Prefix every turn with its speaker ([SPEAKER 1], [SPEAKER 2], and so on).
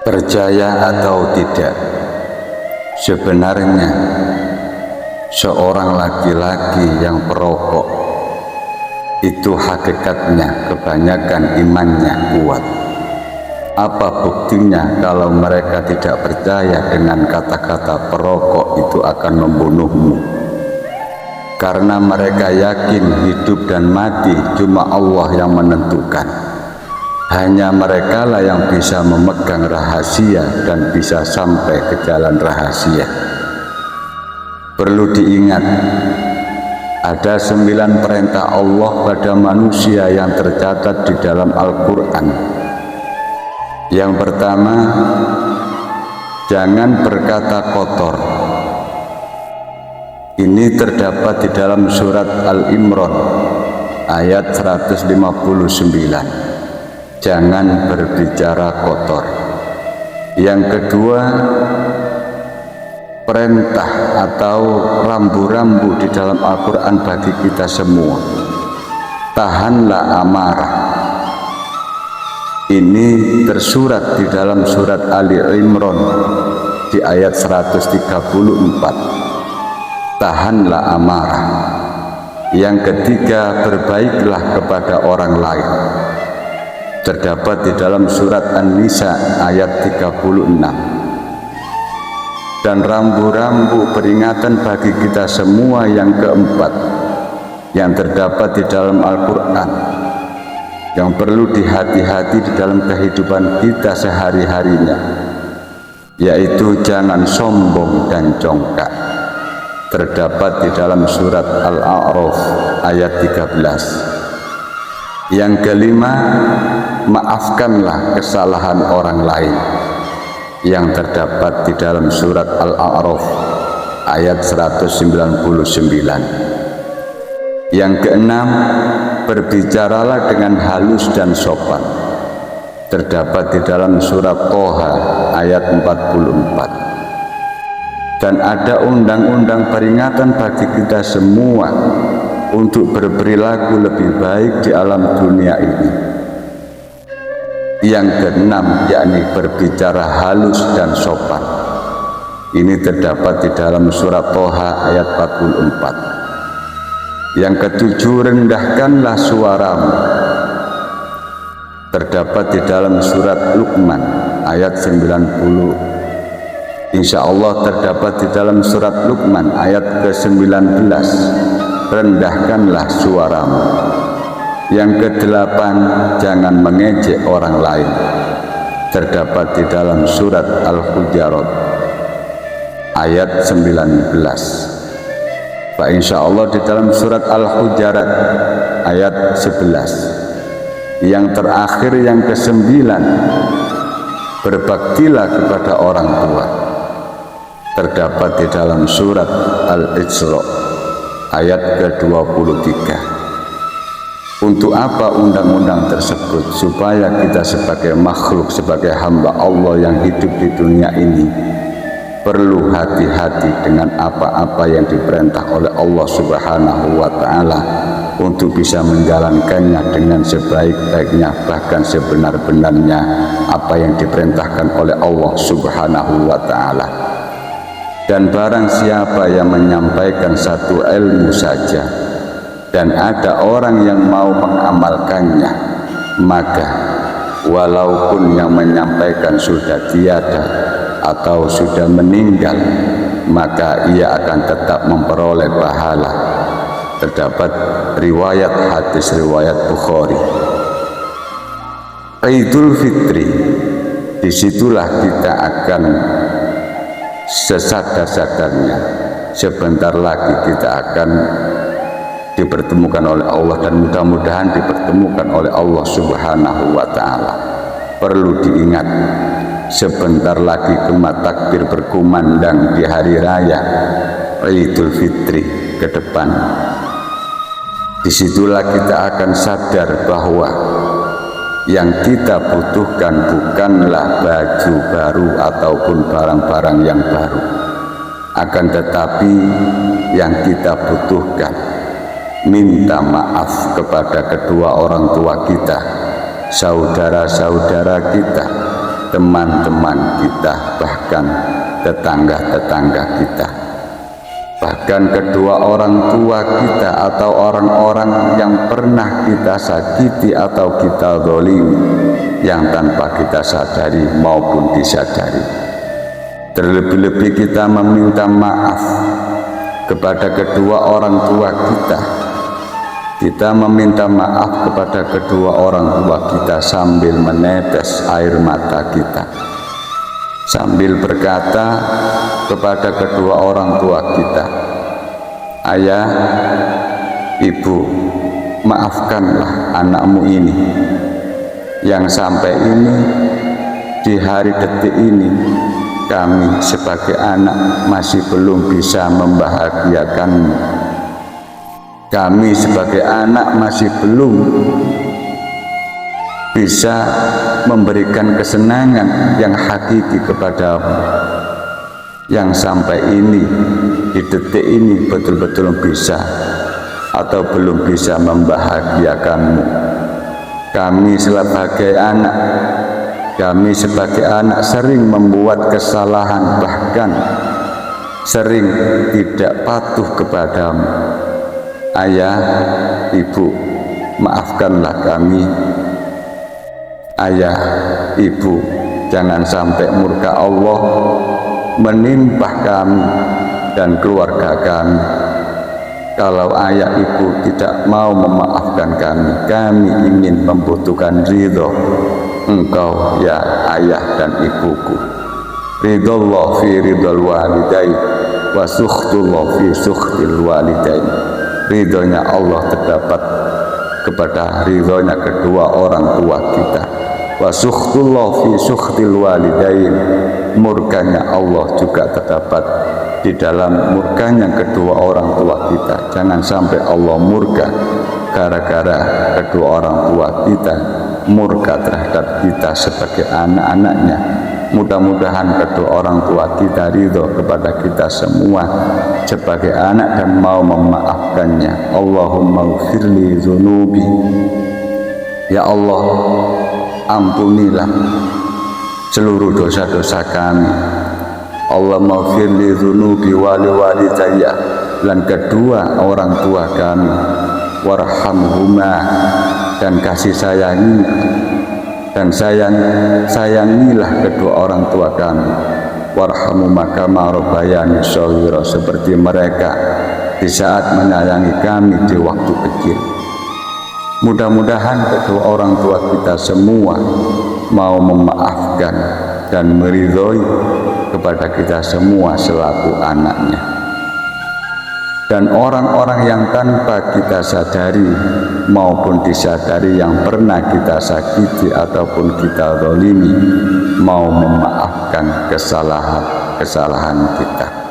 [SPEAKER 1] Percaya atau tidak, sebenarnya seorang laki-laki yang perokok itu hakikatnya kebanyakan imannya kuat. Apa buktinya kalau mereka tidak percaya dengan kata-kata perokok itu akan membunuhmu? Karena mereka yakin hidup dan mati cuma Allah yang menentukan. Hanya merekalah yang bisa memegang rahasia dan bisa sampai ke jalan rahasia. Perlu diingat, ada 9 perintah Allah pada manusia yang tercatat di dalam Al-Quran. Yang pertama, jangan berkata kotor. Ini terdapat di dalam surat Al-Imran ayat 159. Jangan berbicara kotor. Yang kedua, perintah atau rambu-rambu di dalam Al-Quran bagi kita semua. Tahanlah amarah. Ini tersurat di dalam surat Ali Imran di ayat 134. Tahanlah amarah. Yang ketiga, berbaiklah kepada orang lain. Terdapat di dalam surat An-Nisa ayat 36. Dan rambu-rambu peringatan bagi kita semua yang keempat yang terdapat di dalam Al-Quran, yang perlu dihati-hati di dalam kehidupan kita sehari-harinya, yaitu jangan sombong dan congkak. Terdapat di dalam surat Al-A'raf ayat 13. Yang kelima, maafkanlah kesalahan orang lain, yang terdapat di dalam surat Al-A'raf ayat 199. Yang keenam, berbicaralah dengan halus dan sopan, terdapat di dalam surat Toha ayat 44. Dan ada undang-undang peringatan bagi kita semua untuk berperilaku lebih baik di alam dunia ini. Yang keenam, yakni berbicara halus dan sopan. Ini terdapat di dalam surat Toha ayat 44. Yang ketujuh, rendahkanlah suaramu. Terdapat di dalam surat Luqman ayat 90. Insya Allah terdapat di dalam surat Luqman ayat ke-19. Rendahkanlah suaramu. Yang kedelapan, jangan mengejek orang lain. Terdapat di dalam surat Al-Hujarat ayat 19. Pak insya Allah di dalam surat Al-Hujarat ayat 11. Yang terakhir, yang ke-9, berbaktilah kepada orang tua. Terdapat di dalam surat Al-Isra ayat ke-23. Untuk apa undang-undang tersebut? Supaya kita sebagai makhluk, sebagai hamba Allah yang hidup di dunia ini, perlu hati-hati dengan apa-apa yang diperintah oleh Allah Subhanahu wa Ta'ala, untuk bisa menjalankannya dengan sebaik-baiknya, bahkan sebenar-benarnya apa yang diperintahkan oleh Allah Subhanahu wa Ta'ala. Dan barang siapa yang menyampaikan satu ilmu saja dan ada orang yang mau mengamalkannya, maka walaupun yang menyampaikan sudah tiada atau sudah meninggal, maka ia akan tetap memperoleh pahala. Terdapat riwayat hadis riwayat Bukhari. Idul Fitri, disitulah kita akan sesadar-sadarnya sebentar lagi kita akan dipertemukan oleh Allah, dan mudah-mudahan dipertemukan oleh Allah Subhanahu wa Ta'ala. Perlu diingat, sebentar lagi kemat takbir berkumandang di hari raya Idul Fitri ke depan. Disitulah kita akan sadar bahwa yang kita butuhkan bukanlah baju baru ataupun barang-barang yang baru, akan tetapi yang kita butuhkan minta maaf kepada kedua orang tua kita, saudara-saudara kita, teman-teman kita, bahkan tetangga-tetangga kita, bahkan kedua orang tua kita atau orang-orang yang pernah kita sakiti atau kita zalimi yang tanpa kita sadari maupun disadari. Terlebih-lebih kita meminta maaf kepada kedua orang tua kita. Kita meminta maaf kepada kedua orang tua kita sambil menetes air mata kita, sambil berkata kepada kedua orang tua kita, ayah, ibu, maafkanlah anakmu ini yang sampai ini di hari detik ini kami sebagai anak masih belum bisa membahagiakanmu. Kami sebagai anak masih belum bisa memberikan kesenangan yang hakiki kepadamu, yang sampai ini di detik ini betul-betul bisa atau belum bisa membahagiakanmu. Kami sebagai anak sering membuat kesalahan, bahkan sering tidak patuh kepadamu. Ayah, ibu, maafkanlah kami. Ayah, ibu, jangan sampai murka Allah menimpa kami dan keluarga kami. Kalau ayah ibu tidak mau memaafkan kami ingin membutuhkan ridho Engkau ya ayah dan ibuku. Ridhollah fi ridhol walidain wa sukhtullah fi sukhtil walidain. Ridhonya Allah terdapat kepada ridhonya kedua orang tua kita. Wa sukhtullah fi sukhtil walidain. Murkanya Allah juga terdapat di dalam murkanya kedua orang tua kita. Jangan sampai Allah murka gara-gara kedua orang tua kita murka terhadap kita sebagai anak-anaknya. Mudah-mudahan kedua orang tua kita ridho kepada kita semua sebagai anak dan mau memaafkannya. Allahumma ghfirli dzunubi. Ya Allah, ampunilah seluruh dosa-dosa kami. Allahumma ghfirli dzunubi wali walidayya, dan kedua orang tua kami. Warhamhuma, dan kasih sayangi dan sayangilah kedua orang tua kami. Warhamhuma kama rabbayani shaghira, seperti mereka di saat menyayangi kami di waktu kecil. Mudah-mudahan kedua orang tua kita semua mau memaafkan dan meridhoi kepada kita semua selaku anaknya. Dan orang-orang yang tanpa kita sadari maupun disadari yang pernah kita sakiti ataupun kita zalimi mau memaafkan kesalahan kita.